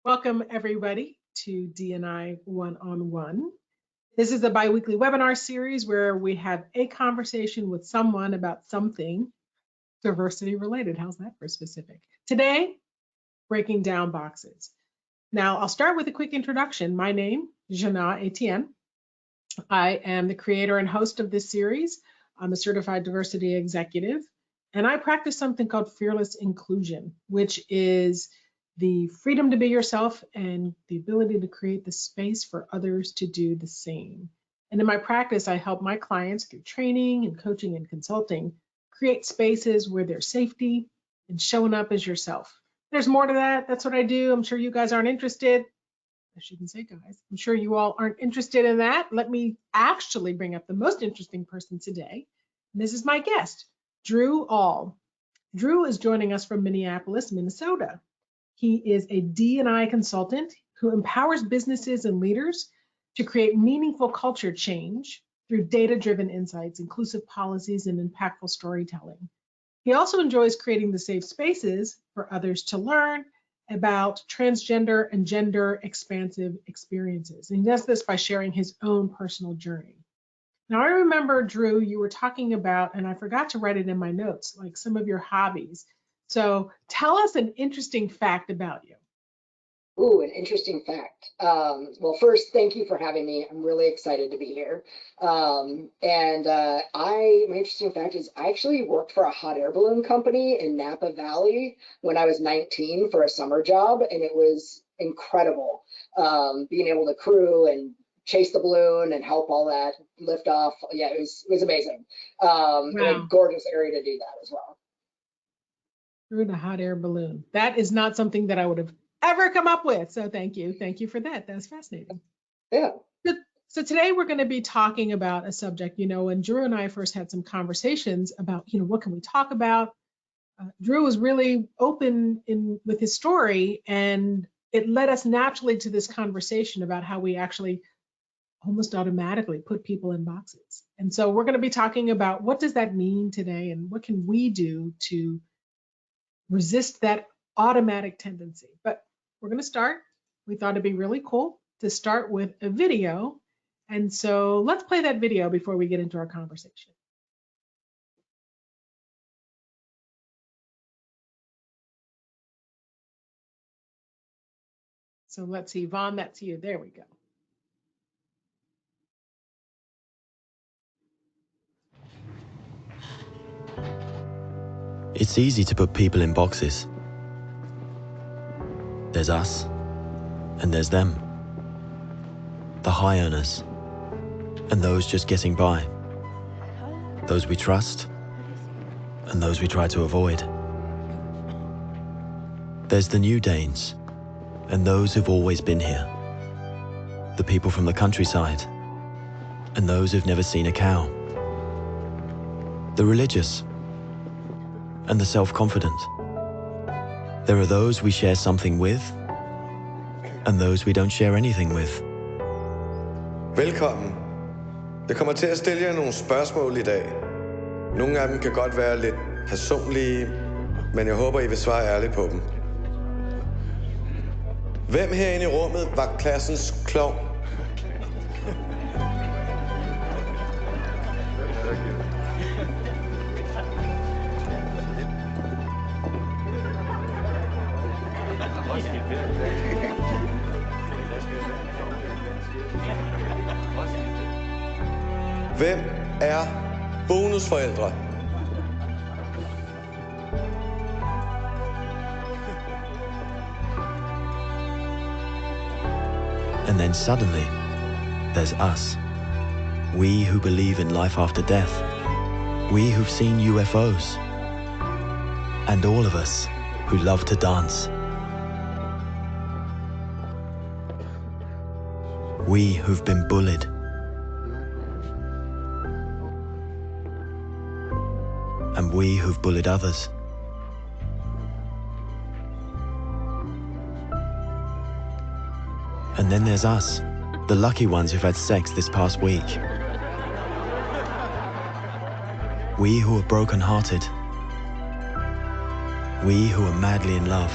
Welcome, everybody, to D&I One-on-One. This is a biweekly webinar series where we have a conversation with someone about something diversity related. How's that for specific? Today, breaking down boxes. Now, I'll start with a quick introduction. My name is Jina Etienne. I am the creator and host of this series. I'm a certified diversity executive, and I practice something called fearless inclusion, which is the freedom to be yourself and the ability to create the space for others to do the same. And in my practice, I help my clients through training and coaching and consulting create spaces where there's safety and showing up as yourself. There's more to that. That's what I do. I'm sure you guys aren't interested. I shouldn't say guys. I'm sure you all aren't interested in that. Let me actually bring up the most interesting person today. And this is my guest, Drew Ahl. Drew is joining us from Minneapolis, Minnesota. He is a D&I consultant who empowers businesses and leaders to create meaningful culture change through data-driven insights, inclusive policies, and impactful storytelling. He also enjoys creating the safe spaces for others to learn about transgender and gender expansive experiences. And he does this by sharing his own personal journey. Now, I remember, Drew, you were talking about, and I forgot to write it in my notes, like some of your hobbies. So tell us an interesting fact about you. Ooh, an interesting fact. Well, first, thank you for having me. I'm really excited to be here. My interesting fact is I actually worked for a hot air balloon company in Napa Valley when I was 19 for a summer job, and it was incredible being able to crew and chase the balloon and help all that lift off. Yeah, it was amazing. Wow. And a gorgeous area to do that as well. Through the hot air balloon. That is not something that I would have ever come up with. So thank you. Thank you for that. That's fascinating. Yeah. So today we're going to be talking about a subject, when Drew and I first had some conversations about, what can we talk about? Drew was really open with his story, and it led us naturally to this conversation about how we actually almost automatically put people in boxes. And so we're going to be talking about what does that mean today, and what can we do to resist that automatic tendency. But we're going to start. We thought it'd be really cool to start with a video. And so let's play that video before we get into our conversation. So let's see, Vaughn, that's you. There we go. It's easy to put people in boxes. There's us, and there's them. The high earners, and those just getting by. Those we trust, and those we try to avoid. There's the new Danes, and those who've always been here. The people from the countryside, and those who've never seen a cow. The religious, and the self-confident. There are those we share something with, and those we don't share anything with. Velkommen. Jeg kommer til at stille jer nogle spørgsmål i dag. Nogle af dem kan godt være lidt personlige, men jeg håber, I vil svare ærligt på dem. Hvem herinde i rummet var klassens klovn? Hvem er bonusforældre? And then suddenly, there's us. We who believe in life after death. We who've seen UFOs. And all of us who love to dance. We who've been bullied. And we who've bullied others. And then there's us, the lucky ones who've had sex this past week. We who are broken-hearted. We who are madly in love.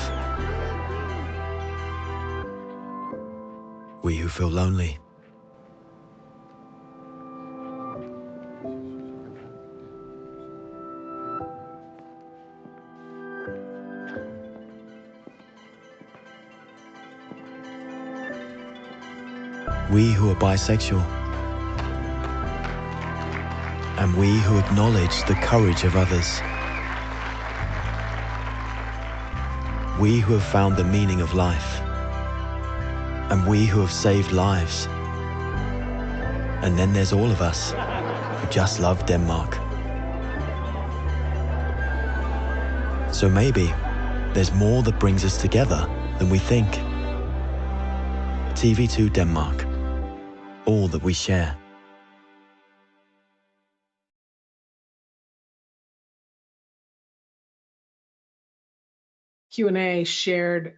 we who feel lonely. We who are bisexual. And we who acknowledge the courage of others. We who have found the meaning of life. And we who have saved lives. And then there's all of us who just love Denmark. So maybe there's more that brings us together than we think. TV2 Denmark. All that we share. Q&A shared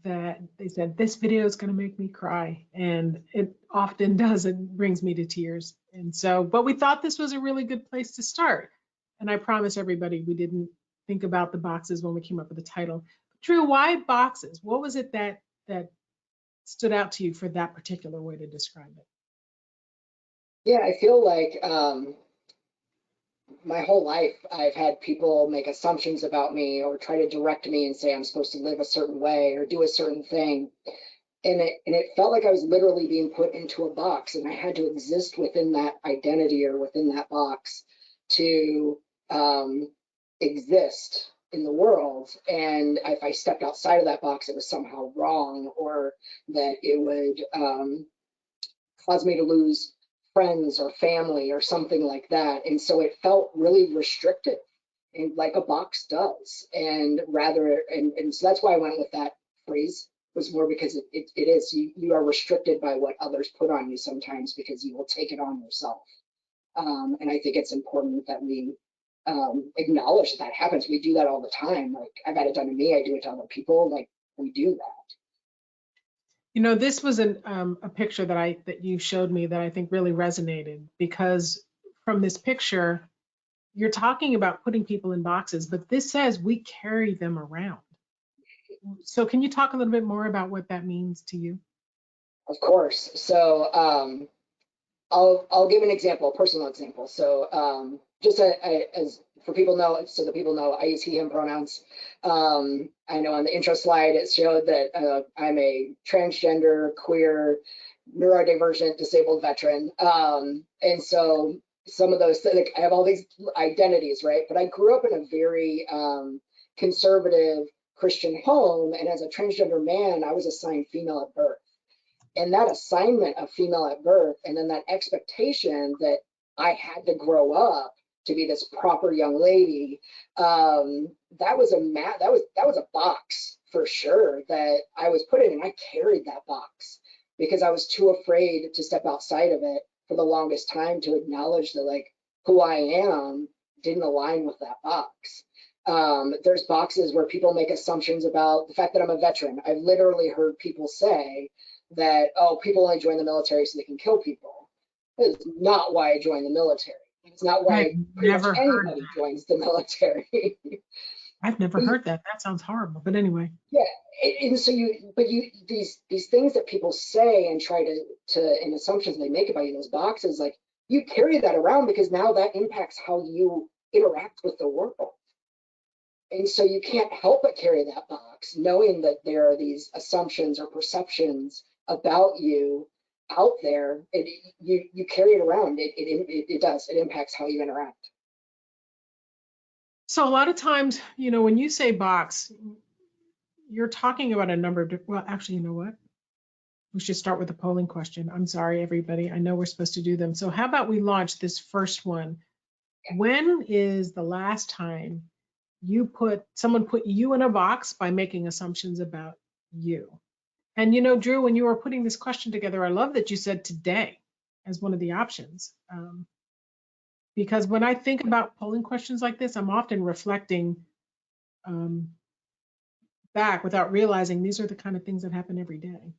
that they said, this video is going to make me cry. And it often does. It brings me to tears. And so, but we thought this was a really good place to start. And I promise everybody, we didn't think about the boxes when we came up with the title. Drew, why boxes? What was it that stood out to you for that particular way to describe it? Yeah, I feel like my whole life I've had people make assumptions about me or try to direct me and say I'm supposed to live a certain way or do a certain thing. And it felt like I was literally being put into a box, and I had to exist within that identity or within that box to exist in the world. And if I stepped outside of that box, it was somehow wrong, or that it would cause me to lose friends or family or something like that. And so it felt really restrictive, and like a box does. And so that's why I went with that phrase, was more because it is, you are restricted by what others put on you sometimes, because you will take it on yourself. And I think it's important that we acknowledge that happens. We do that all the time. Like, I've had it done to me, I do it to other people. Like, we do that. You know, this was a picture that you showed me that I think really resonated, because from this picture, you're talking about putting people in boxes, but this says we carry them around. So can you talk a little bit more about what that means to you? Of course. So I'll give an example, a personal example. So just as for people know, so that people know, I use he, him pronouns. I know on the intro slide, it showed that I'm a transgender, queer, neurodivergent, disabled veteran. And so some of those, like, I have all these identities, right? But I grew up in a very conservative Christian home. And as a transgender man, I was assigned female at birth. And that assignment of female at birth, and then that expectation that I had to grow up to be this proper young lady, that was a box for sure that I was put in, and I carried that box because I was too afraid to step outside of it for the longest time, to acknowledge that, like, who I am didn't align with that box. There's boxes where people make assumptions about the fact that I'm a veteran. I've literally heard people say that, oh, people only join the military so they can kill people. That is not why I joined the military. It's not why pretty much anybody joins the military. I've never heard that. That sounds horrible. But anyway. Yeah, and so these things that people say and try to and assumptions they make about you, those boxes, like, you carry that around because now that impacts how you interact with the world. And so you can't help but carry that box, knowing that there are these assumptions or perceptions about you out there. You carry it around. It does. It impacts how you interact. So a lot of times, you know, when you say box, you're talking about a number of different, well, actually, you know what? We should start with a polling question. I'm sorry, everybody. I know we're supposed to do them. So how about we launch this first one? When is the last time someone put you in a box by making assumptions about you? And you know, Drew, when you were putting this question together, I love that you said today as one of the options. Because when I think about polling questions like this, I'm often reflecting back without realizing these are the kind of things that happen every day.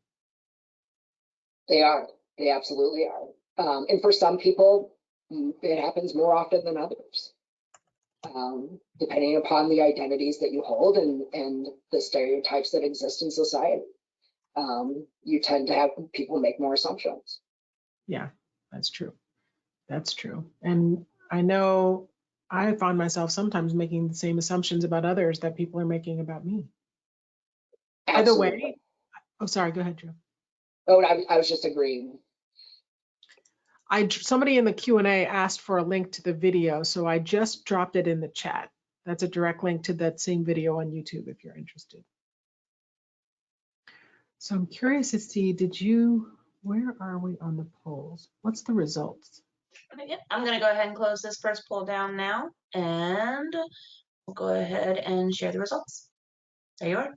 They are. They absolutely are. And for some people, it happens more often than others, depending upon the identities that you hold and the stereotypes that exist in society. you tend to have people make more assumptions. Yeah, that's true. That's true. And I know I find myself sometimes making the same assumptions about others that people are making about me. By the Absolutely. way, oh, sorry, go ahead, Drew. Oh, I was just agreeing. Somebody in the Q&A asked for a link to the video, so I just dropped it in the chat. That's a direct link to that same video on YouTube if you're interested. So I'm curious to see, where are we on the polls? What's the results? Okay, yep. I'm going to go ahead and close this first poll down now, and we'll go ahead and share the results. There you are.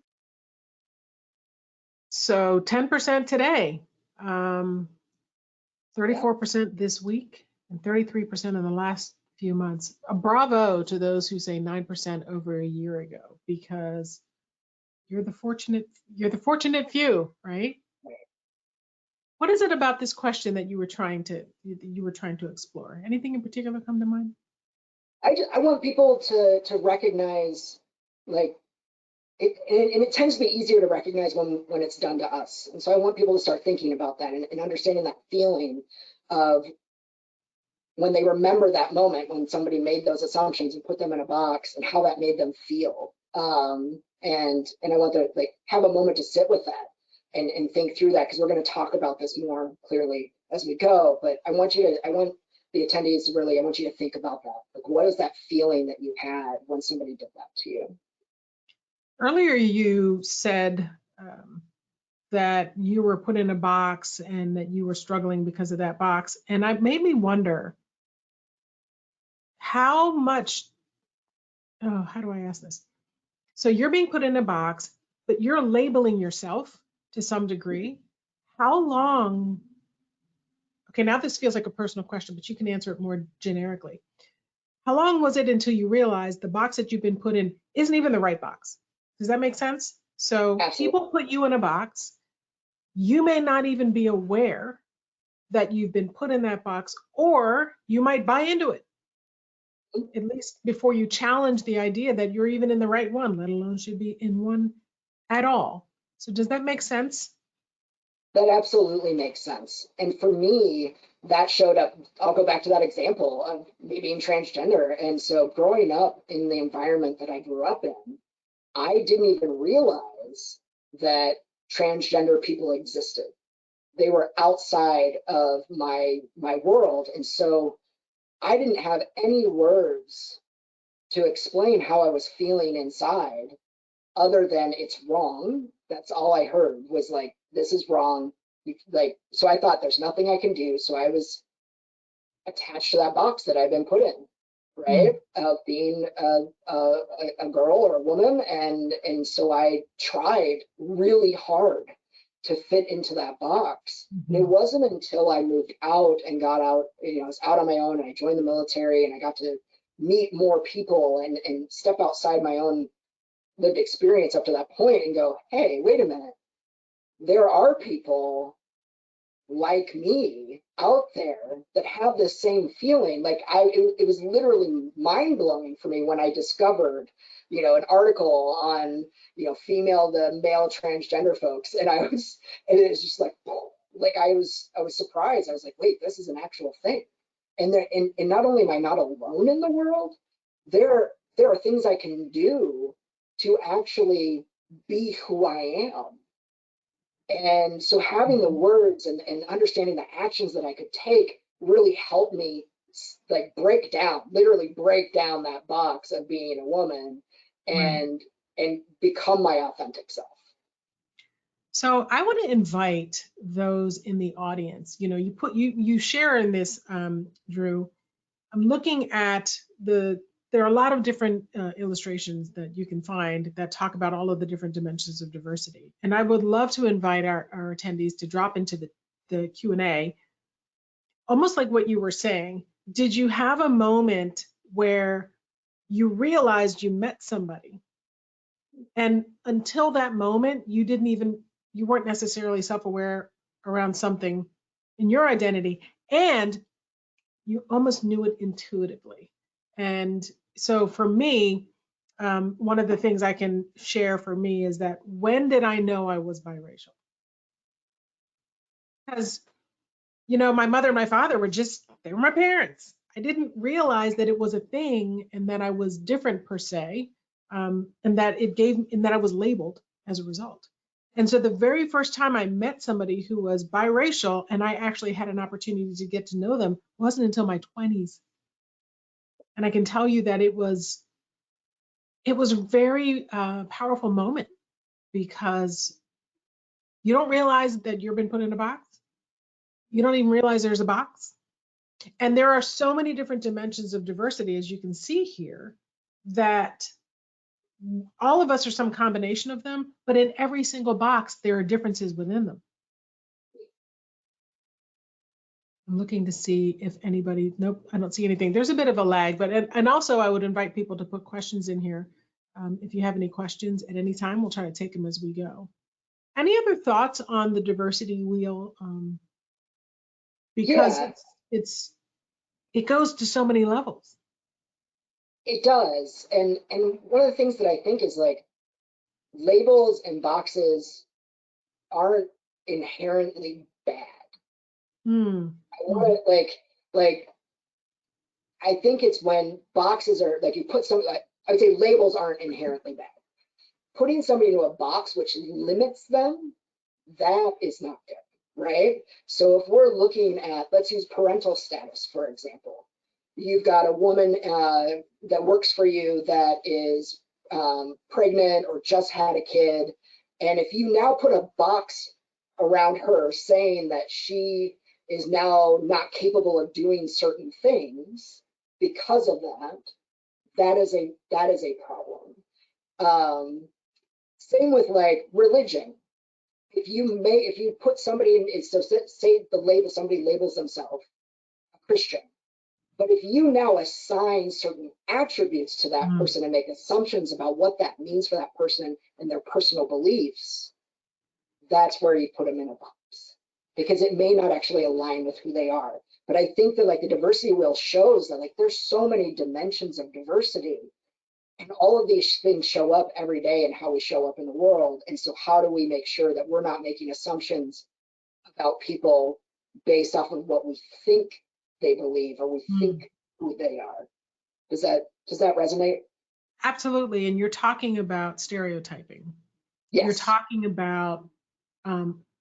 So 10% today, 34% this week, and 33% in the last few months. A bravo to those who say 9% over a year ago, because you're the fortunate few, right? What is it about this question that you were trying to explore? Anything in particular come to mind? I want people to recognize, like, and it tends to be easier to recognize when it's done to us. And so I want people to start thinking about that and understanding that feeling of when they remember that moment when somebody made those assumptions and put them in a box and how that made them feel. And I want to, like, have a moment to sit with that and think through that, because we're going to talk about this more clearly as we go. But I want the attendees to really, I want you to think about that. Like, what is that feeling that you had when somebody did that to you? Earlier, you said that you were put in a box and that you were struggling because of that box. And it made me wonder how much, how do I ask this? So you're being put in a box, but you're labeling yourself to some degree. How long, okay, now this feels like a personal question, but you can answer it more generically. How long was it until you realized the box that you've been put in isn't even the right box? Does that make sense? So Absolutely. People put you in a box. You may not even be aware that you've been put in that box, or you might buy into it, at least before you challenge the idea that you're even in the right one, let alone should be in one at all. So does that make sense? That absolutely makes sense. And for me, that showed up, I'll go back to that example of me being transgender. And so growing up in the environment that I grew up in, I didn't even realize that transgender people existed. They were outside of my world. And so I didn't have any words to explain how I was feeling inside other than it's wrong. That's all I heard was, like, this is wrong. Like, so I thought there's nothing I can do. So I was attached to that box that I've been put in, right? Of being a girl or a woman. And so I tried really hard to fit into that box. And it wasn't until I moved out and got out, I was out on my own and I joined the military and I got to meet more people and step outside my own lived experience up to that point and go, hey, wait a minute. There are people like me out there that have this same feeling. Like, it was literally mind blowing for me when I discovered, an article on, female to male transgender folks. And it was just like I was surprised. I was like, wait, this is an actual thing. And not only am I not alone in the world, there are things I can do to actually be who I am. And so having the words and understanding the actions that I could take really helped me, like, literally break down that box of being a woman and become my authentic self. So I want to invite those in the audience. You share in this, Drew. I'm looking at there are a lot of different illustrations that you can find that talk about all of the different dimensions of diversity. And I would love to invite our attendees to drop into the Q&A, almost like what you were saying. Did you have a moment where you realized you met somebody, and until that moment, you weren't necessarily self-aware around something in your identity, and you almost knew it intuitively? And so for me, one of the things I can share for me is that, when did I know I was biracial? because, you know, my mother and my father they were my parents. I didn't realize that it was a thing and that I was different per se, and that I was labeled as a result. And so the very first time I met somebody who was biracial and I actually had an opportunity to get to know them wasn't until my 20s. And I can tell you that it was a very powerful moment, because you don't realize that you've been put in a box. You don't even realize there's a box. And there are so many different dimensions of diversity, as you can see here, that all of us are some combination of them, but in every single box, there are differences within them. I'm looking to see if anybody, nope, I don't see anything. There's a bit of a lag, but, and also I would invite people to put questions in here. If you have any questions at any time, we'll try to take them as we go. Any other thoughts on the diversity wheel? Because it goes to so many levels. It does. And one of the things that I think is, like, labels and boxes aren't inherently bad. I want to, like, I think it's when boxes are, like, you put some, like, I would say labels aren't inherently bad. Putting somebody into a box which limits them, that is not good, right? So if we're looking at, let's use parental status, for example. You've got a woman that works for you that is pregnant or just had a kid. And if you now put a box around her saying that she is now not capable of doing certain things because of that, that is a problem. Same with, like, religion. If you put somebody in, so say somebody labels themselves a Christian, but if you now assign certain attributes to that person and make assumptions about what that means for that person and their personal beliefs, that's where you put them in a box, because it may not actually align with who they are. But I think that, like, the diversity wheel shows that, like, there's so many dimensions of diversity, and all of these things show up every day in how we show up in the world. And so how do we make sure that we're not making assumptions about people based off of what we think they believe or we think who they are? Does that resonate? Absolutely. And you're talking about stereotyping. Yes. You're talking about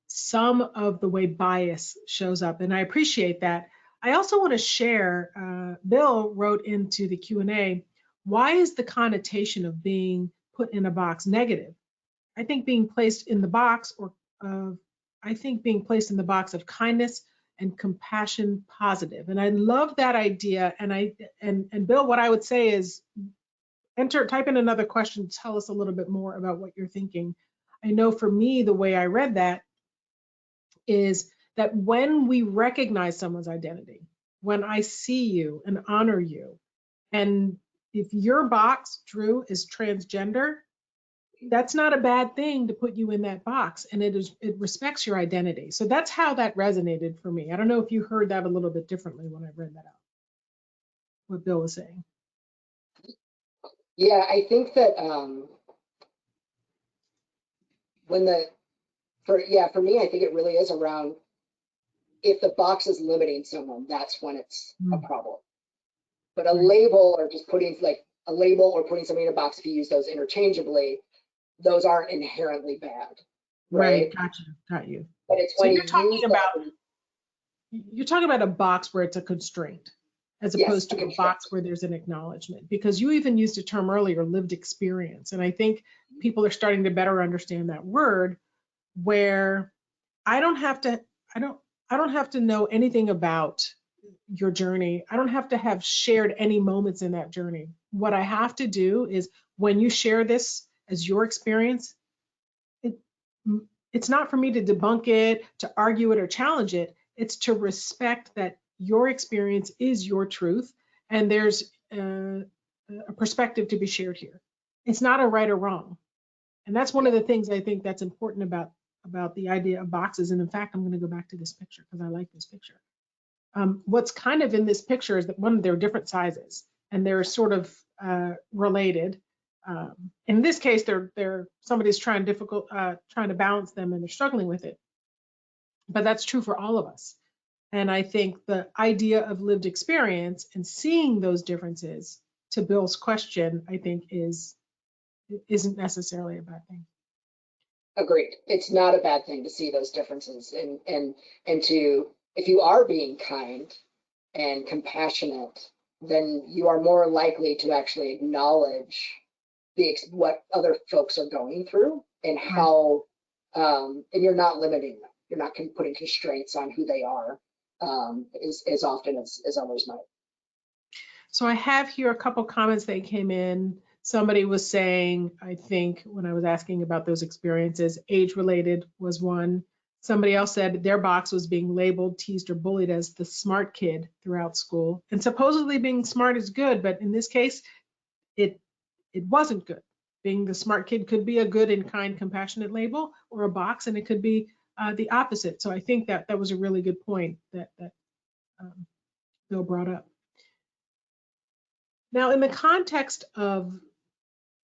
some of the way bias shows up, and I appreciate that. I also want to share, Bill wrote into the Q&A, why is the connotation of being put in a box negative? I think being placed in the box of kindness and compassion positive. And I love that idea. And Bill, what I would say is type in another question, tell us a little bit more about what you're thinking. I know for me, the way I read that is that when we recognize someone's identity, when I see you and honor you, and if your box, Drew, is transgender, that's not a bad thing to put you in that box, and it respects your identity. So that's how that resonated for me. I don't know if you heard that a little bit differently when I read that out, what Bill was saying. Yeah, I think that for me, I think it really is around, if the box is limiting someone, that's when it's a problem. But a label, or just putting, like, a label or putting something in a box, if you use those interchangeably, those aren't inherently bad. Right. Gotcha. Got you. But it's So when you're talking about a box where it's a constraint, as opposed to a box where there's an acknowledgement, because you even used a term earlier, lived experience. And I think people are starting to better understand that word, where I don't have to know anything about your journey. I don't have to have shared any moments in that journey. What I have to do is, when you share this as your experience, it's not for me to debunk it, to argue it, or challenge it. It's to respect that your experience is your truth, and there's a perspective to be shared here. It's not a right or wrong. And that's one of the things I think that's important about the idea of boxes. And in fact, I'm going to go back to this picture because I like this picture. What's kind of in this picture is that they're different sizes, and they're sort of related. In this case, somebody's trying to balance them, and they're struggling with it. but that's true for all of us. And I think the idea of lived experience and seeing those differences, to Bill's question, I think isn't necessarily a bad thing. Agreed. It's not a bad thing to see those differences, and to, if you are being kind and compassionate, then you are more likely to actually acknowledge what other folks are going through and how, and you're not limiting them. You're not putting constraints on who they are as often as others might. So I have here a couple comments that came in. Somebody was saying, I think when I was asking about those experiences, age-related was one. Somebody else said their box was being labeled, teased, or bullied as the smart kid throughout school. And supposedly being smart is good, but in this case, it wasn't good. Being the smart kid could be a good and kind, compassionate label or a box, and it could be the opposite. So I think that was a really good point that Bill brought up. Now, in the context of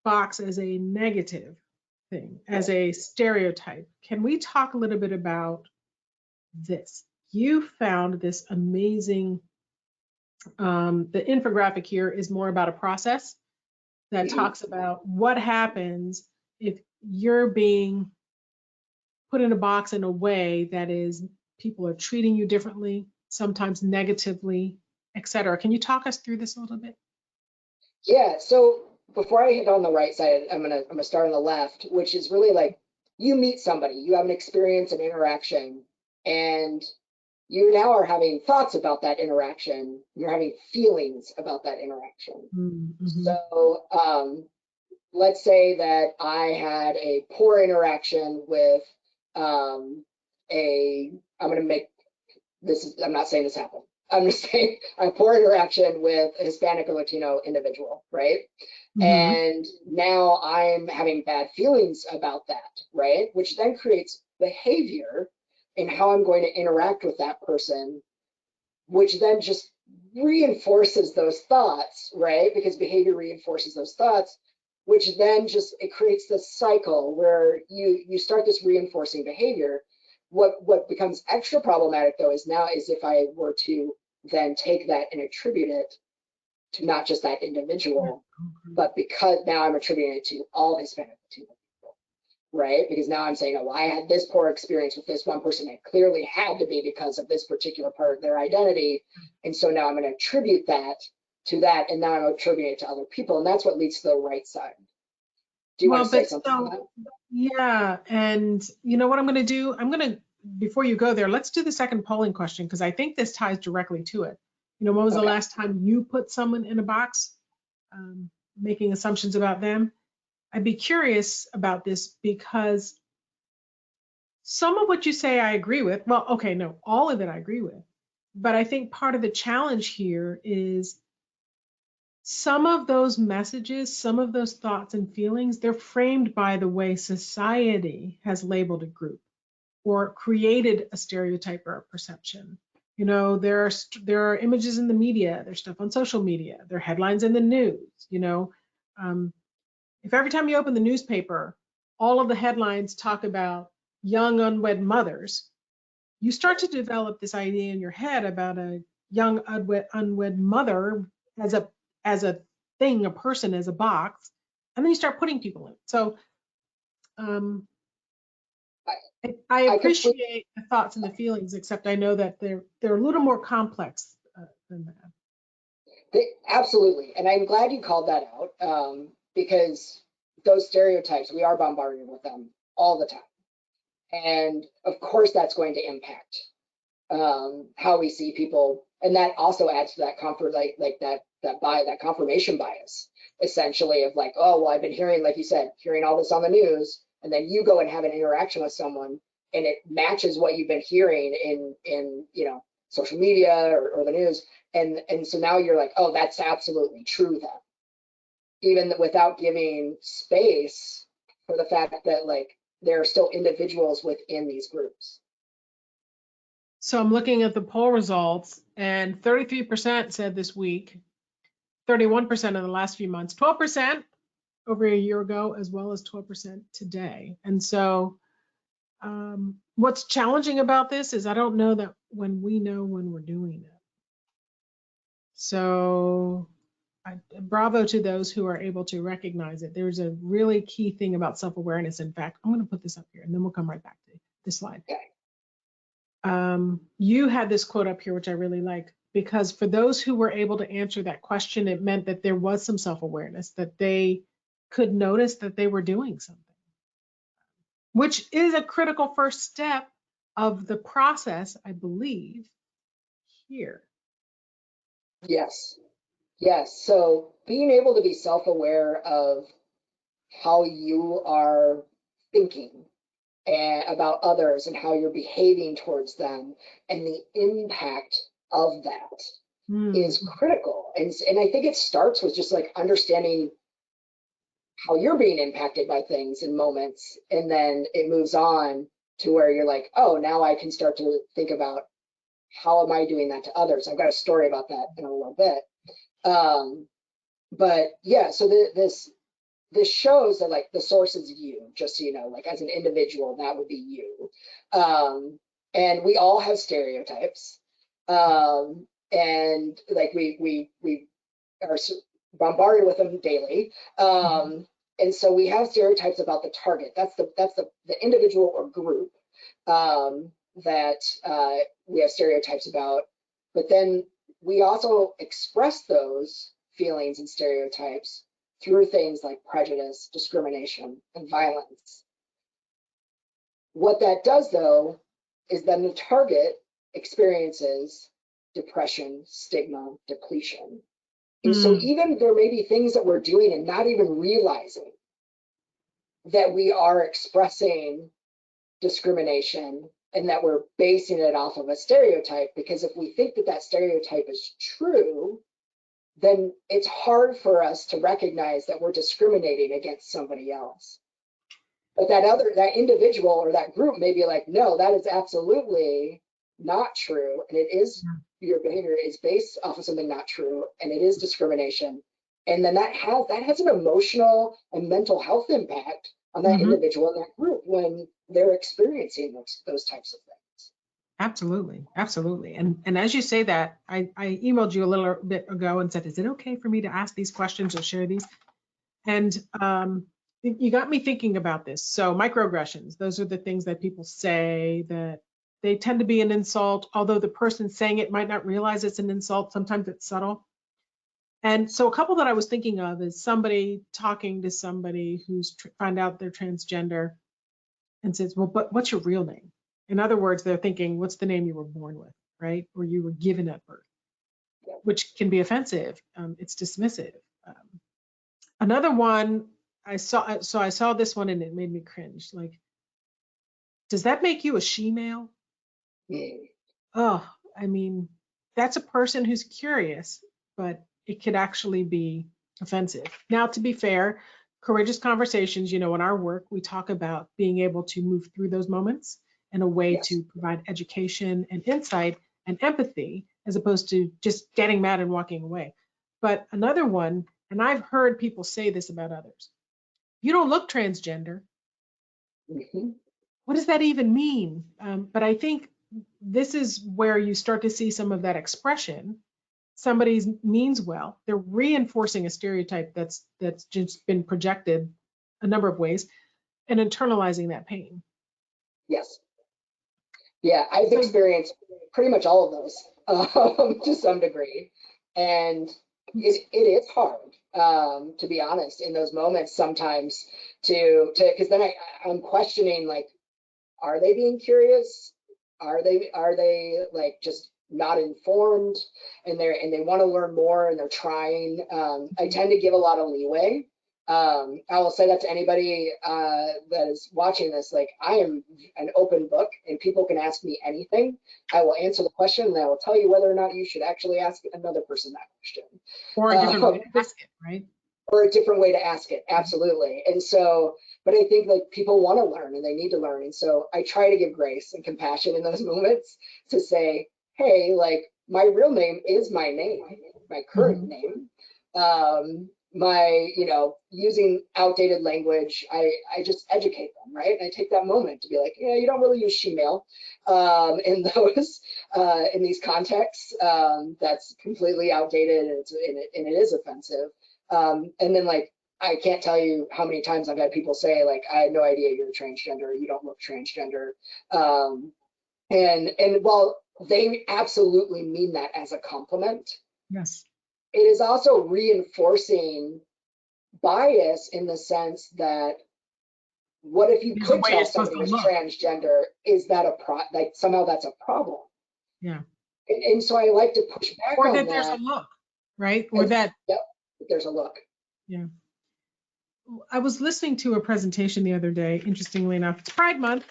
box as a negative thing, as a stereotype, can we talk a little bit about this? You found this amazing, the infographic here is more about a process that talks about what happens if you're being put in a box in a way that is, people are treating you differently, sometimes negatively, etc. Can you talk us through this a little bit? Yeah, so before I hit on the right side, I'm gonna start on the left, which is really like, you meet somebody, you have an experience, an interaction, and you now are having thoughts about that interaction. You're having feelings about that interaction. Mm-hmm. So let's say that I had a poor interaction with I'm not saying this happened. I'm just saying a poor interaction with a Hispanic or Latino individual, right? Mm-hmm. And now I'm having bad feelings about that, right? Which then creates behavior in how I'm going to interact with that person, which then just reinforces those thoughts, right? Because behavior reinforces those thoughts, which then just, it creates this cycle where you start this reinforcing behavior. What becomes extra problematic though is if I were to then take that and attribute it to not just that individual, but because now I'm attributing it to all Hispanic Latino people, right? Because now I'm saying, oh, well, I had this poor experience with this one person. It clearly had to be because of this particular part of their identity. And so now I'm going to attribute that to that, and now I'm attributing it to other people. And that's what leads to the right side. Do you want to say something about that? Yeah, and you know what I'm going to do? Before you go there, let's do the second polling question, because I think this ties directly to it. You know, when was the last time you put someone in a box, making assumptions about them? I'd be curious about this because some of what you say I agree with. Well, okay, no, all of it I agree with. But I think part of the challenge here is some of those messages, some of those thoughts and feelings, they're framed by the way society has labeled a group or created a stereotype or a perception. You know, there are images in the media, there's stuff on social media, there are headlines in the news. You know, if every time you open the newspaper, all of the headlines talk about young unwed mothers, you start to develop this idea in your head about a young unwed mother as a thing, a person, as a box, and then you start putting people in. So I appreciate the thoughts and the feelings, except I know that they're a little more complex than that. Absolutely, and I'm glad you called that out, because those stereotypes, we are bombarded with them all the time. And of course that's going to impact how we see people, and that also adds to that comfort, like that confirmation bias, essentially, of like, oh, well, I've been hearing, like you said, hearing all this on the news, and then you go and have an interaction with someone and it matches what you've been hearing in you know, social media or the news, and so now you're like, oh, that's absolutely true then, even without giving space for the fact that like there are still individuals within these groups. So I'm looking at the poll results, and 33% said this week, 31% in the last few months, 12% over a year ago, as well as 12% today. And so What's challenging about this is I don't know that when we know when we're doing it. So bravo to those who are able to recognize it. There's a really key thing about self-awareness. In fact, I'm going to put this up here and then we'll come right back to this slide. You had this quote up here, which I really like, because for those who were able to answer that question, it meant that there was some self-awareness, that they could notice that they were doing something, which is a critical first step of the process, I believe, here. Yes. Yes. So being able to be self-aware of how you are thinking and about others and how you're behaving towards them and the impact of that is critical. And I think it starts with just like understanding how you're being impacted by things in moments. And then it moves on to where you're like, oh, now I can start to think about how am I doing that to others? I've got a story about that in a little bit. But yeah, so this shows that like the source is you, just so you know, like as an individual, that would be you. And we all have stereotypes. And like we are bombarded with them daily. And so we have stereotypes about the target. That's the individual or group that we have stereotypes about. But then we also express those feelings and stereotypes through things like prejudice, discrimination, and violence. What that does, though, is then the target experiences depression, stigma, depletion. And so even there may be things that we're doing and not even realizing that we are expressing discrimination and that we're basing it off of a stereotype, because if we think that that stereotype is true, then it's hard for us to recognize that we're discriminating against somebody else. But that individual or that group may be like, no, that is absolutely not true. And it is, your behavior is based off of something not true, and it is discrimination. And then that has an emotional and mental health impact on that individual and that group when they're experiencing those types of things. Absolutely, absolutely. And as you say that, I emailed you a little bit ago and said, is it okay for me to ask these questions or share these? And you got me thinking about this. So microaggressions, those are the things that people say that they tend to be an insult, although the person saying it might not realize it's an insult. Sometimes it's subtle. And so a couple that I was thinking of is somebody talking to somebody who's found out they're transgender and says, well, but what's your real name? In other words, they're thinking, what's the name you were born with, right? Or you were given at birth, which can be offensive. It's dismissive. Another one I saw this one and it made me cringe. Like, does that make you a she-male? Oh, I mean, that's a person who's curious, but it could actually be offensive. Now, to be fair, courageous conversations, in our work, we talk about being able to move through those moments in a way to provide education and insight and empathy, as opposed to just getting mad and walking away. But another one, and I've heard people say this about others, you don't look transgender. What does that even mean? But I think this is where you start to see some of that expression. Somebody means well. They're reinforcing a stereotype that's just been projected a number of ways and internalizing that pain. Yes. Yeah, I've experienced pretty much all of those to some degree. And it is hard, to be honest, in those moments sometimes because then I'm questioning, like, are they being curious? Are they like just not informed and they want to learn more and they're trying? I tend to give a lot of leeway. I will say that to anybody that is watching this, like, I am an open book and people can ask me anything. I will answer the question and I will tell you whether or not you should actually ask another person that question. Or a different way to ask it, right? Or a different way to ask it, absolutely. And so, but I think like people want to learn and they need to learn. And so I try to give grace and compassion in those moments to say, hey, like, my real name is my name, my current name. My, using outdated language, I just educate them right? And I take that moment to be like, yeah, you don't really use she-male in those, in these contexts. That's completely outdated, and it is offensive. And then like, I can't tell you how many times I've had people say like, I had no idea you're transgender, you don't look transgender. And while they absolutely mean that as a compliment, Yes. it is also reinforcing bias in the sense that what if you There's a could way tell it's supposed somebody to was look. transgender? Is that like somehow that's a problem? Yeah. And so I like to push back Or on that there's a look, right? Or that. Yep, there's a look. Yeah. I was listening to a presentation the other day, interestingly enough, it's Pride Month.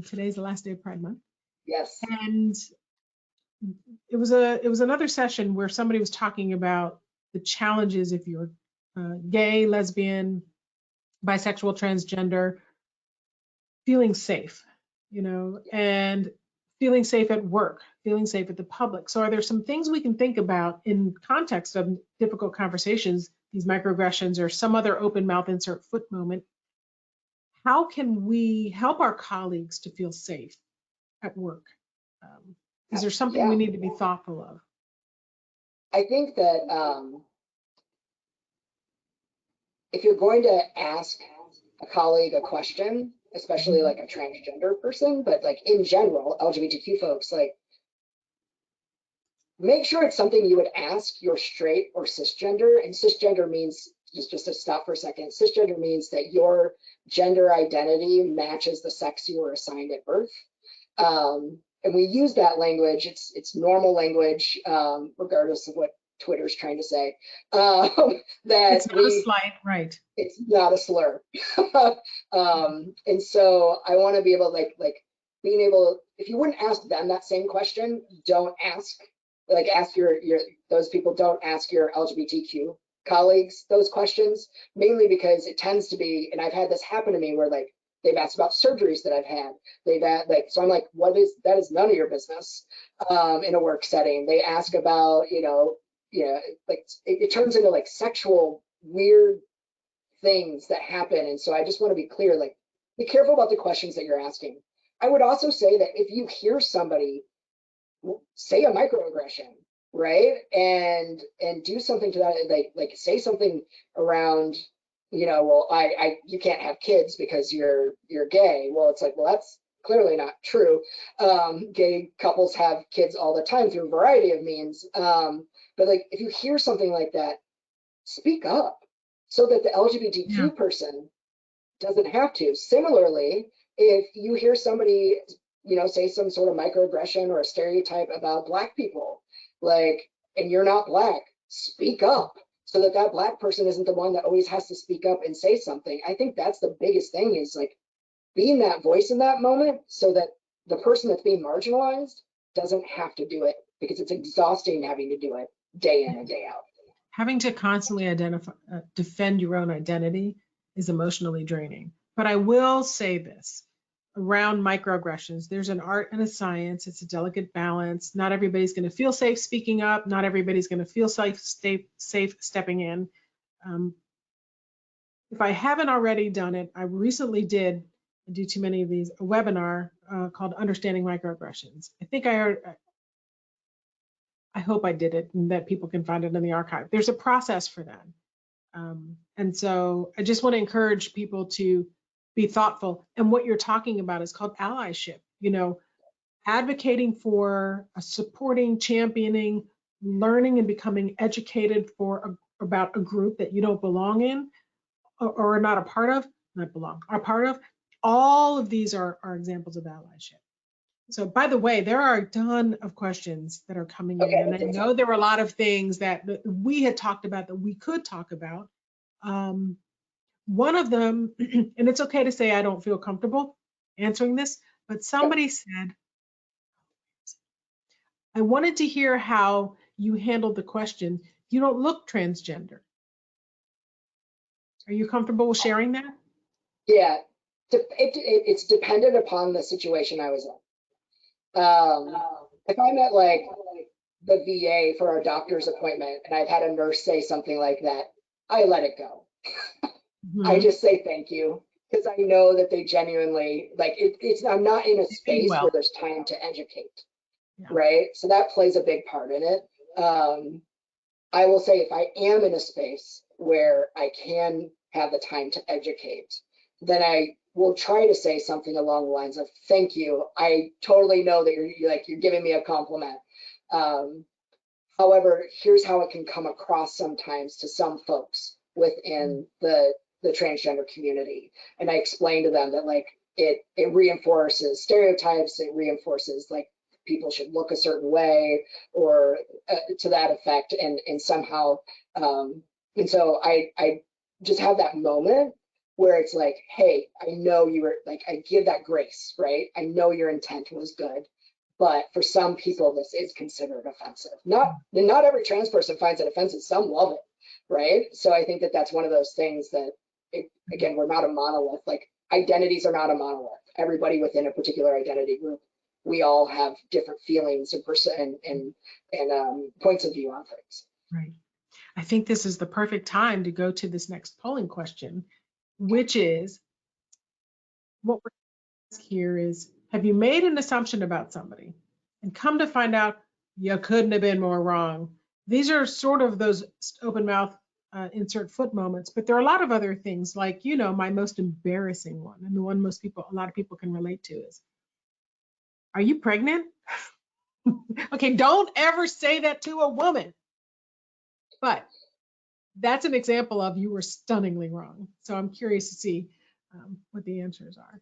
Today's the last day of Pride Month. Yes. And it was another session where somebody was talking about the challenges if you're gay, lesbian, bisexual, transgender, feeling safe, and feeling safe at work, feeling safe at the public. So are there some things we can think about in context of difficult conversations, these microaggressions or some other open mouth insert foot moment? How can we help our colleagues to feel safe at work? Is there something we need to be thoughtful of? I think that if you're going to ask a colleague a question, especially like a transgender person, but like in general, LGBTQ folks, like make sure it's something you would ask your straight or cisgender. And cisgender means, just to stop for a second, cisgender means that your gender identity matches the sex you were assigned at birth. And we use that language, it's normal language, regardless of what Twitter's trying to say. That it's not a slight, right? It's not a slur. And so I want to be able to like being able, if you wouldn't ask them that same question, don't ask your those people, don't ask your LGBTQ colleagues those questions, mainly because it tends to be, and I've had this happen to me where like they've asked about surgeries that I've had. They've had so I'm like, that is none of your business in a work setting. They ask about, like it turns into like sexual weird things that happen. And so I just want to be clear, like, be careful about the questions that you're asking. I would also say that if you hear somebody say a microaggression, right, and do something to that, like say something around, well, you can't have kids because you're gay. Well, it's like, well, that's clearly not true. Gay couples have kids all the time through a variety of means. But like, if you hear something like that, speak up so that the LGBTQ person doesn't have to. Similarly, if you hear somebody, say some sort of microaggression or a stereotype about Black people, like, and you're not Black, speak up so that that Black person isn't the one that always has to speak up and say something. I think that's the biggest thing, is like being that voice in that moment so that the person that's being marginalized doesn't have to do it, because it's exhausting having to do it day in and day out. Having to constantly defend your own identity is emotionally draining. But I will say this around microaggressions, there's an art and a science. It's a delicate balance. Not everybody's going to feel safe speaking up. Not everybody's going to feel safe stepping in. If I haven't already done it, I recently did, I do too many of these, a webinar called Understanding Microaggressions. I think I hope I did it and that people can find it in the archive. There's a process for that. And so I just want to encourage people to be thoughtful. And what you're talking about is called allyship, advocating for, supporting, championing, learning and becoming educated about a group that you don't belong in or are not a part of, are part of. All of these are examples of allyship. So by the way, there are a ton of questions that are coming in, and I know there were a lot of things that we had talked about that we could talk about. One of them, and it's okay to say I don't feel comfortable answering this, but somebody said, I wanted to hear how you handled the question, you don't look transgender. Are you comfortable with sharing that? Yeah, it's dependent upon the situation I was in. If I'm at like the VA for a doctor's appointment and I've had a nurse say something like that, I let it go. I just say thank you because I know that they genuinely, like, I'm not in a space well. where there's time to educate, Yeah. right? So that plays a big part in it. I will say, if I am in a space where I can have the time to educate, then I will try to say something along the lines of, thank you. I totally know that you're giving me a compliment. However, here's how it can come across sometimes to some folks within the transgender community. And I explain to them that, like, it reinforces stereotypes, it reinforces, like, people should look a certain way, or to that effect, and somehow, and so I just have that moment where it's like, hey, I know you were, like, I give that grace, right? I know your intent was good, but for some people, this is considered offensive. Not every trans person finds it offensive. Some love it, right? So I think that that's one of those things that, again, we're not a monolith. Like, identities are not a monolith. Everybody within a particular identity group, we all have different feelings and points of view on things. Right. I think this is the perfect time to go to this next polling question, which is, what we're asking here is, have you made an assumption about somebody and come to find out you couldn't have been more wrong? These are sort of those open mouth insert foot moments, but there are a lot of other things, like, my most embarrassing one, and the one a lot of people can relate to is, are you pregnant? Okay, don't ever say that to a woman. But that's an example of, you were stunningly wrong. So I'm curious to see what the answers are.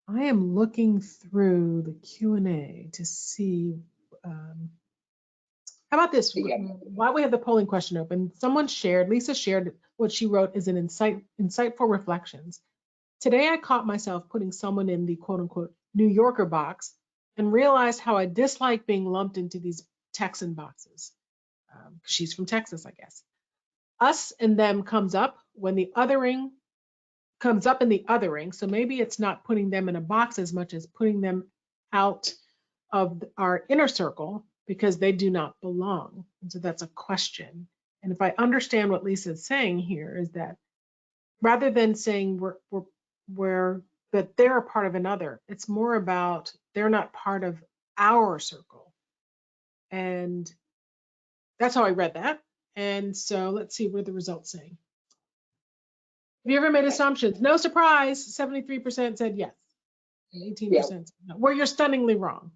I am looking through the Q&A to see, how about this? Yeah. While we have the polling question open, Lisa shared what she wrote as an insightful reflections. Today, I caught myself putting someone in the quote unquote New Yorker box and realized how I dislike being lumped into these Texan boxes. She's from Texas, I guess. Us and them comes up when the othering comes up in the othering. So maybe it's not putting them in a box as much as putting them out of our inner circle because they do not belong. And so that's a question. And if I understand what Lisa is saying here, is that rather than saying that they're a part of another, it's more about they're not part of our circle. And that's how I read that. And so let's see what the results say. Have you ever made assumptions? No surprise, 73% said yes. And 18% said no. Where you're stunningly wrong.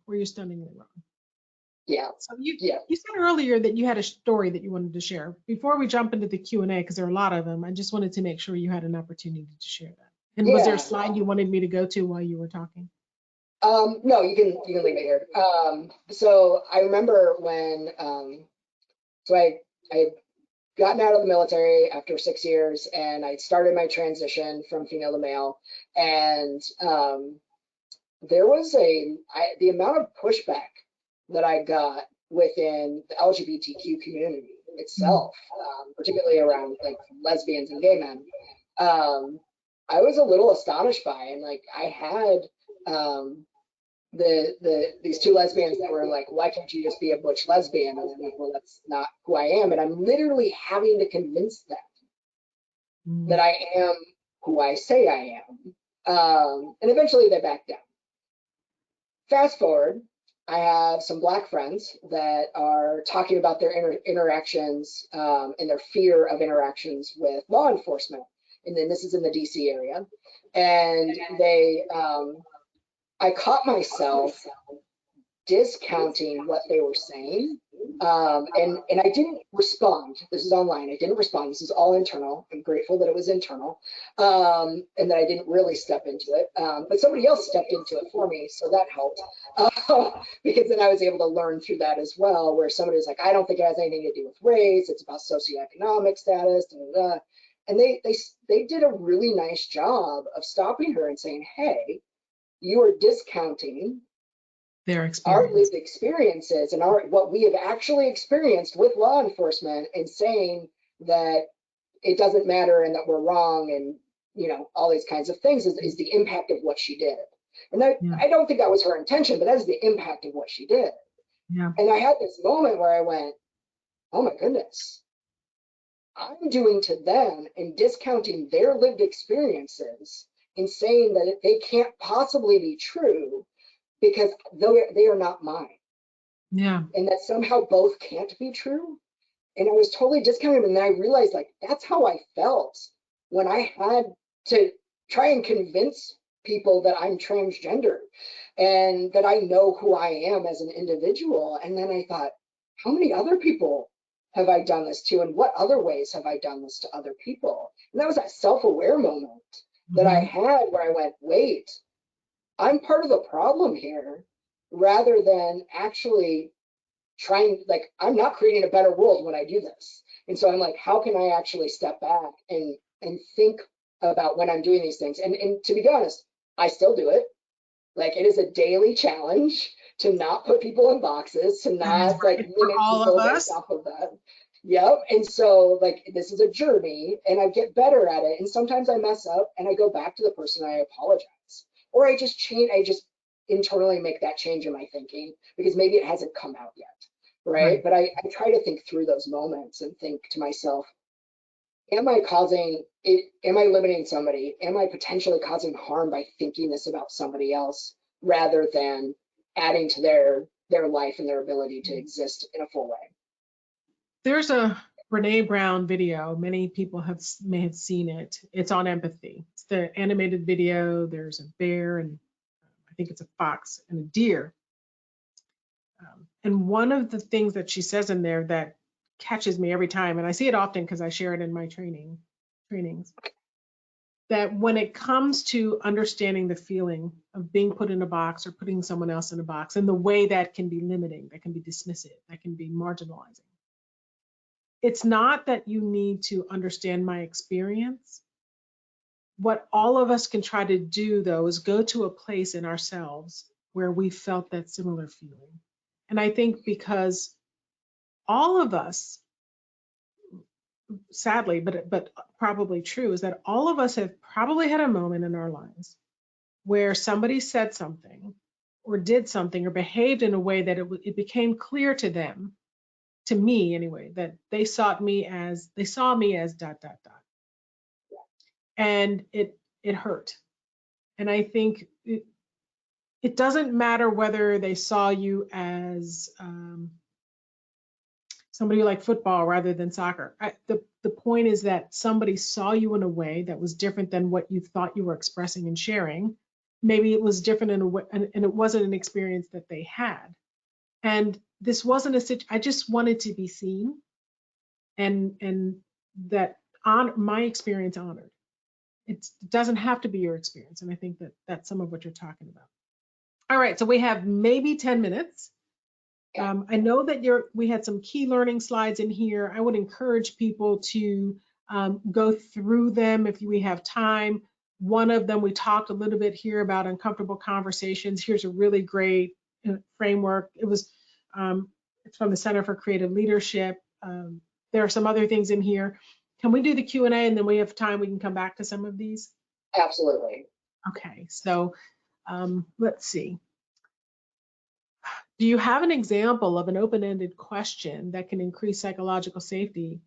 Yeah. So you said earlier that you had a story that you wanted to share. Before we jump into the Q&A, because there are a lot of them, I just wanted to make sure you had an opportunity to share that. And was there a slide you wanted me to go to while you were talking? No, you can leave it here. So I remember when, so I had gotten out of the military after 6 years, and I started my transition from female to male, and there was the amount of pushback that I got within the LGBTQ community itself, particularly around, like, lesbians and gay men. I was a little astonished by, and, like, I had these two lesbians that were like, why can't you just be a butch lesbian? And I'm like, well, that's not who I am. And I'm literally having to convince them that I am who I say I am. And eventually they backed down. Fast forward, I have some Black friends that are talking about their interactions and their fear of interactions with law enforcement. And then this is in the DC area. And I caught myself discounting what they were saying, and I didn't respond. This is online. I didn't respond. This is all internal. I'm grateful that it was internal, and that I didn't really step into it. But somebody else stepped into it for me, so that helped, because then I was able to learn through that as well. Where somebody was like, "I don't think it has anything to do with race. It's about socioeconomic status." And they did a really nice job of stopping her and saying, "Hey, you are discounting our lived experiences and what we have actually experienced with law enforcement, and saying that it doesn't matter and that we're wrong, and all these kinds of things is the impact of what she did." And I don't think that was her intention, but that is the impact of what she did. Yeah. And I had this moment where I went, oh my goodness, I'm doing to them and discounting their lived experiences and saying that they can't possibly be true because they are not mine. Yeah. And that somehow both can't be true. And I was totally discounting them. And then I realized, like, that's how I felt when I had to try and convince people that I'm transgender and that I know who I am as an individual. And then I thought, how many other people have I done this to? And what other ways have I done this to other people? And that was that self-aware moment that I had where I went, wait, I'm part of the problem here, rather than actually trying, like, I'm not creating a better world when I do this. And so I'm like, how can I actually step back and think about when I'm doing these things? And to be honest, I still do it. Like, it is a daily challenge to not put people in boxes, to not like limit people based off of that. Yep. And so, like, this is a journey and I get better at it. And sometimes I mess up and I go back to the person, I apologize. Or I just change, I just internally make that change in my thinking because maybe it hasn't come out yet. Right. But I try to think through those moments and think to myself, am I causing it? Am I limiting somebody? Am I potentially causing harm by thinking this about somebody else rather than adding to their life and their ability to exist in a full way? There's a Brene Brown video. Many people may have seen it. It's on empathy. It's the animated video. There's a bear and I think it's a fox and a deer. And one of the things that she says in there that catches me every time, and I see it often because I share it in my trainings, that when it comes to understanding the feeling of being put in a box or putting someone else in a box and the way that can be limiting, that can be dismissive, that can be marginalizing, it's not that you need to understand my experience. What all of us can try to do, though, is go to a place in ourselves where we felt that similar feeling. And I think because all of us, sadly, but probably true, is that all of us have probably had a moment in our lives where somebody said something or did something or behaved in a way that it became clear to them, to me anyway, that they saw me as dot, dot, dot. And it hurt. And I think it doesn't matter whether they saw you as somebody who liked football rather than soccer. The point is that somebody saw you in a way that was different than what you thought you were expressing and sharing. Maybe it was different in a way, and it wasn't an experience that they had. And this wasn't I just wanted to be seen, and that my experience honored. It doesn't have to be your experience, and I think that that's some of what you're talking about. All right, so we have maybe 10 minutes. I know that we had some key learning slides in here. I would encourage people to go through them if we have time. One of them, we talked a little bit here about uncomfortable conversations. Here's a really great framework. It's from the Center for Creative Leadership. There are some other things in here. Can we do the Q&A and then we have time, we can come back to some of these? Absolutely. Okay, so let's see. Do you have an example of an open-ended question that can increase psychological safety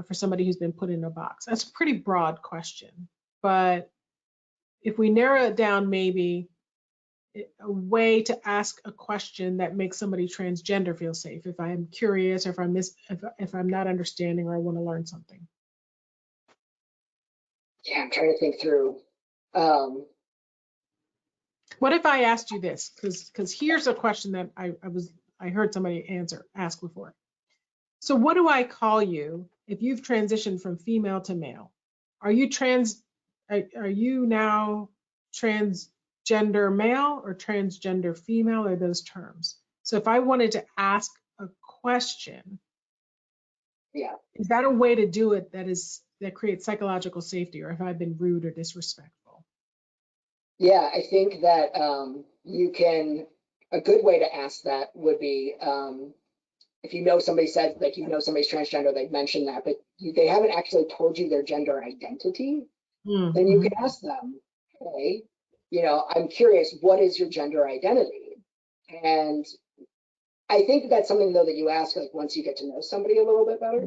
for somebody who's been put in a box? That's a pretty broad question, but if we narrow it down, maybe a way to ask a question that makes somebody transgender feel safe, if I'm curious or if I'm not understanding or I want to learn something. Yeah, I'm trying to think through. What if I asked you this? Because here's a question that I heard somebody ask before. So what do I call you if you've transitioned from female to male? Are you now transgender male or transgender female, or those terms? So if I wanted to ask a question, yeah, is that a way to do it that creates psychological safety, or have I been rude or disrespectful? Yeah, I think that a good way to ask that would be if you know somebody said, like, you know somebody's transgender, they've mentioned that, but they haven't actually told you their gender identity, then you can ask them, hey, I'm curious, what is your gender identity? And I think that's something though that you ask like once you get to know somebody a little bit better.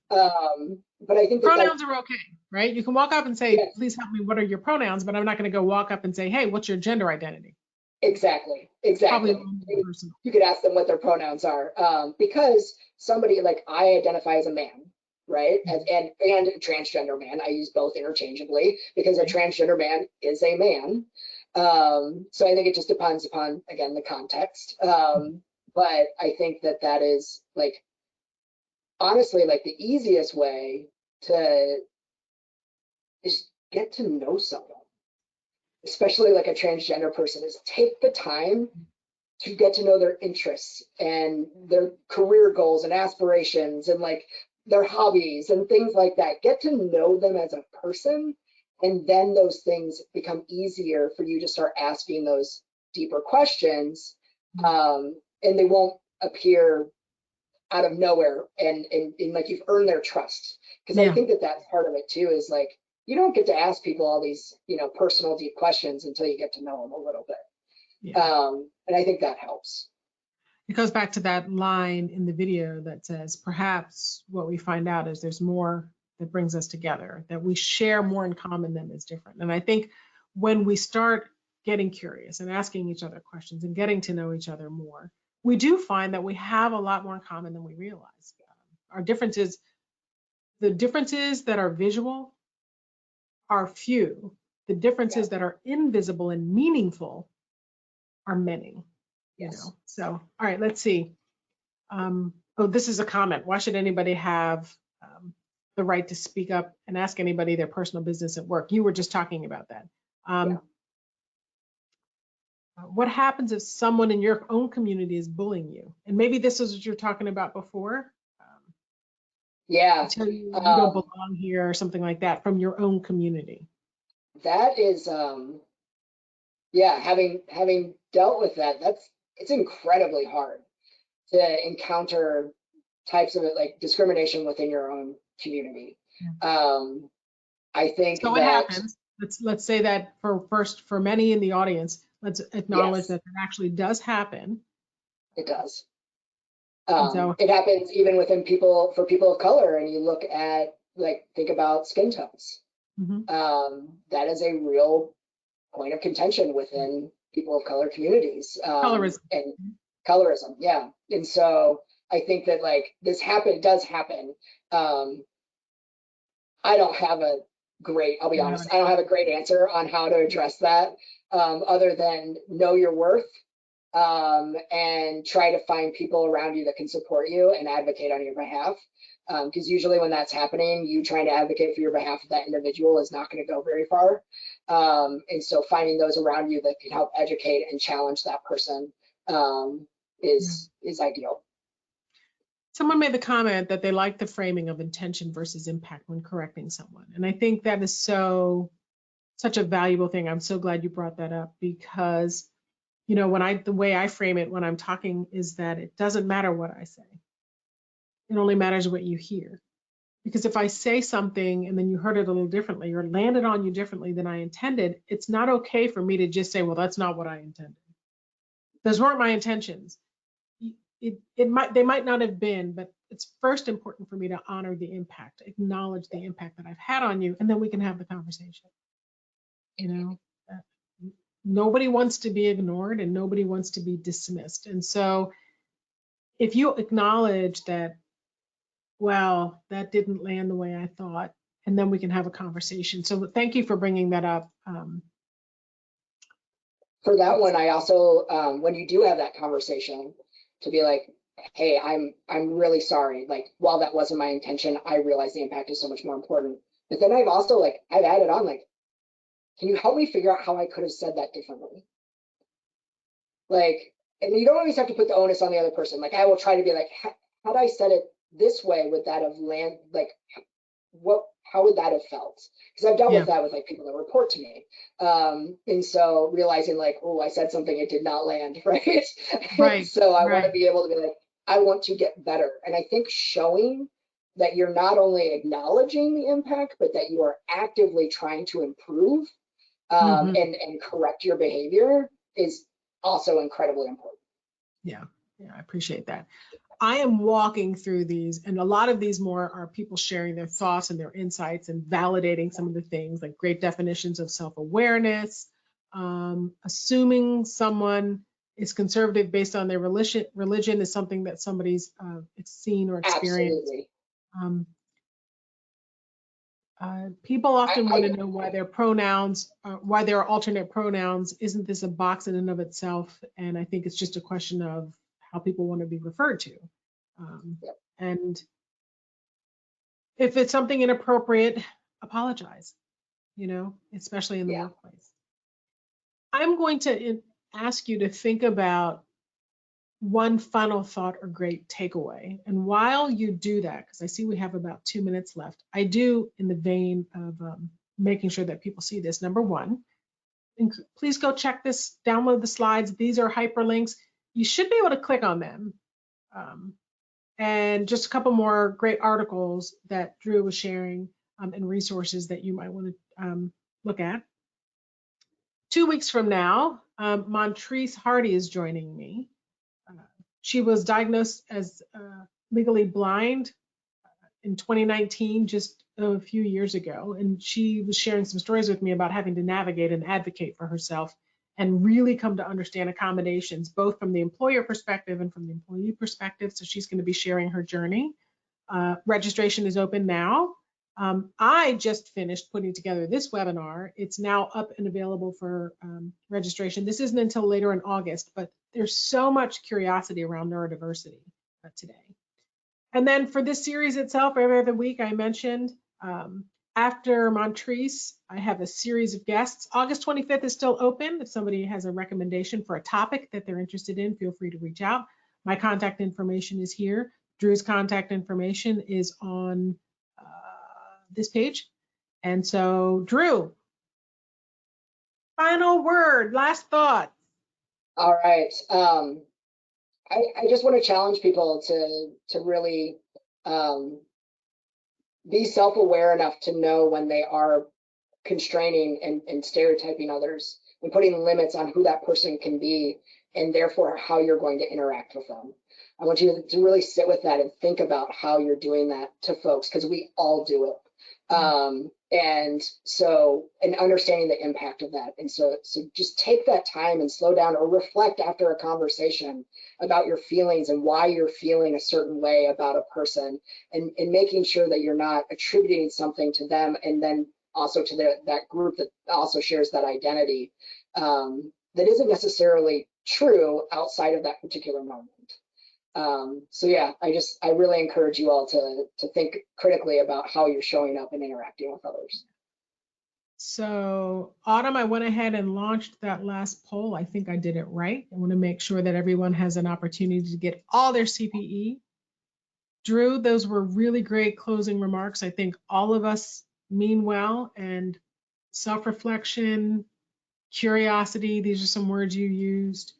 But I think that pronouns are okay, right? You can walk up and say, Yes. please help me, what are your pronouns? But I'm not going to go walk up and say, hey, what's your gender identity? Exactly. Probably a little more personal. You could ask them what their pronouns are, because somebody like I identify as a man, right? And a transgender man. I use both interchangeably because a transgender man is a man. So I think it just depends upon, again, the context. But I think that that is like, honestly, like the easiest way to is get to know someone, especially like a transgender person, is take the time to get to know their interests and their career goals and aspirations and like their hobbies and things like that. Get to know them as a person, and then those things become easier for you to start asking those deeper questions, and they won't appear out of nowhere, and like you've earned their trust. Because I think that that's part of it too, is like you don't get to ask people all these, you know, personal deep questions until you get to know them a little bit. And I think that helps. It goes back to that line in the video that says, perhaps what we find out is there's more that brings us together, that we share more in common than is different. And I think when we start getting curious and asking each other questions and getting to know each other more, we do find that we have a lot more in common than we realize. Our differences, the differences that are visual are few. The differences that are invisible and meaningful are many. You know, so all right, let's see. Oh, this is a comment. Why should anybody have the right to speak up and ask anybody their personal business at work? You were just talking about that. What happens if someone in your own community is bullying you? And maybe this is what you're talking about before. Tell you you don't belong here or something like that from your own community. That is, having dealt with that, it's incredibly hard to encounter types of like discrimination within your own community. I think so. What happens? Let's say that for many in the audience, let's acknowledge that actually does happen. It does. It happens even within for people of color, and you look at like think about skin tones. That is a real point of contention within people of color communities. Colorism. And colorism, and so I think that like this does happen. I don't have a great, I'll be honest, I don't have a great answer on how to address that, other than know your worth, and try to find people around you that can support you and advocate on your behalf. Because usually when that's happening, you trying to advocate for your behalf of that individual is not going to go very far. And so finding those around you that can help educate and challenge that person is ideal. Someone made the comment that they like the framing of intention versus impact when correcting someone. And I think that is such a valuable thing. I'm so glad you brought that up, because, you know, the way I frame it when I'm talking is that it doesn't matter what I say. It only matters what you hear. Because if I say something and then you heard it a little differently or landed on you differently than I intended, it's not okay for me to just say, well, that's not what I intended. Those weren't my intentions. They might not have been, but it's first important for me to honor the impact, acknowledge the impact that I've had on you, and then we can have the conversation. You know, nobody wants to be ignored and nobody wants to be dismissed. And so if you acknowledge that, well, that didn't land the way I thought, and then we can have a conversation. So thank you for bringing that up. For that one, I also, when you do have that conversation, to be like, hey, I'm really sorry. Like, while that wasn't my intention, I realize the impact is so much more important. But then I've also I've added on can you help me figure out how I could have said that differently? And you don't always have to put the onus on the other person. I will try to be like, had I said it this way, would that have how would that have felt? Because I've dealt with that with people that report to me. And so realizing oh, I said something, it did not land, right? Right. So I want to be able to be I want to get better. And I think showing that you're not only acknowledging the impact, but that you are actively trying to improve and correct your behavior is also incredibly important. Yeah. Yeah, I appreciate that. I am walking through these, and a lot of these more are people sharing their thoughts and their insights and validating some of the things, like great definitions of self-awareness, assuming someone is conservative based on their religion is something that somebody's seen or experienced. Absolutely. People often want to know why their pronouns, why there are alternate pronouns. Isn't this a box in and of itself? And I think it's just a question of how people want to be referred to. Yep. And if it's something inappropriate, apologize, you know, especially in the workplace. I'm going to ask you to think about one final thought or great takeaway. And while you do that, because I see we have about 2 minutes left, I do, in the vein of making sure that people see this, number one, please go check this, download the slides. These are hyperlinks. You should be able to click on them. And just a couple more great articles that Drew was sharing and resources that you might want to look at. 2 weeks from now, Montrese Hardy is joining me. She was diagnosed as legally blind in 2019, just a few years ago. And she was sharing some stories with me about having to navigate and advocate for herself and really come to understand accommodations, both from the employer perspective and from the employee perspective. So she's going to be sharing her journey. Registration is open now. I just finished putting together this webinar. It's now up and available for registration. This isn't until later in August, but there's so much curiosity around neurodiversity today. And then for this series itself, every other week I mentioned, after Montrese, I have a series of guests. August 25th is still open. If somebody has a recommendation for a topic that they're interested in, feel free to reach out. My contact information is here. Drew's contact information is on this page. And so, Drew, final word, last thought. All right. I just want to challenge people to really be self-aware enough to know when they are constraining and stereotyping others and putting limits on who that person can be and therefore how you're going to interact with them. I want you to really sit with that and think about how you're doing that to folks, because we all do it. And understanding the impact of that. And so just take that time and slow down or reflect after a conversation about your feelings and why you're feeling a certain way about a person, and making sure that you're not attributing something to them and then also to that group that also shares that identity that isn't necessarily true outside of that particular moment. So yeah, I really encourage you all to think critically about how you're showing up and interacting with others. So Autumn, I went ahead and launched that last poll. I think I did it right. I want to make sure that everyone has an opportunity to get all their CPE. Drew, those were really great closing remarks. I think all of us mean well, and self-reflection, curiosity, these are some words you used.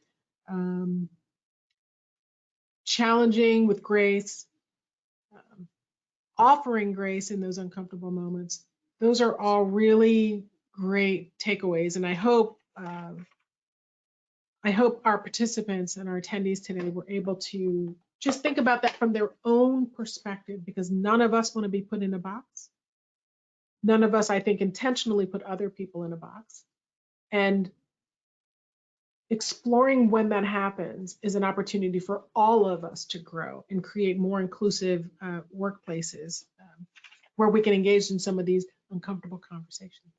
Challenging with grace, offering grace in those uncomfortable moments. Those are all really great takeaways, and I hope our participants and our attendees today were able to just think about that from their own perspective, because none of us want to be put in a box. None of us, I think, intentionally put other people in a box. And exploring when that happens is an opportunity for all of us to grow and create more inclusive workplaces where we can engage in some of these uncomfortable conversations.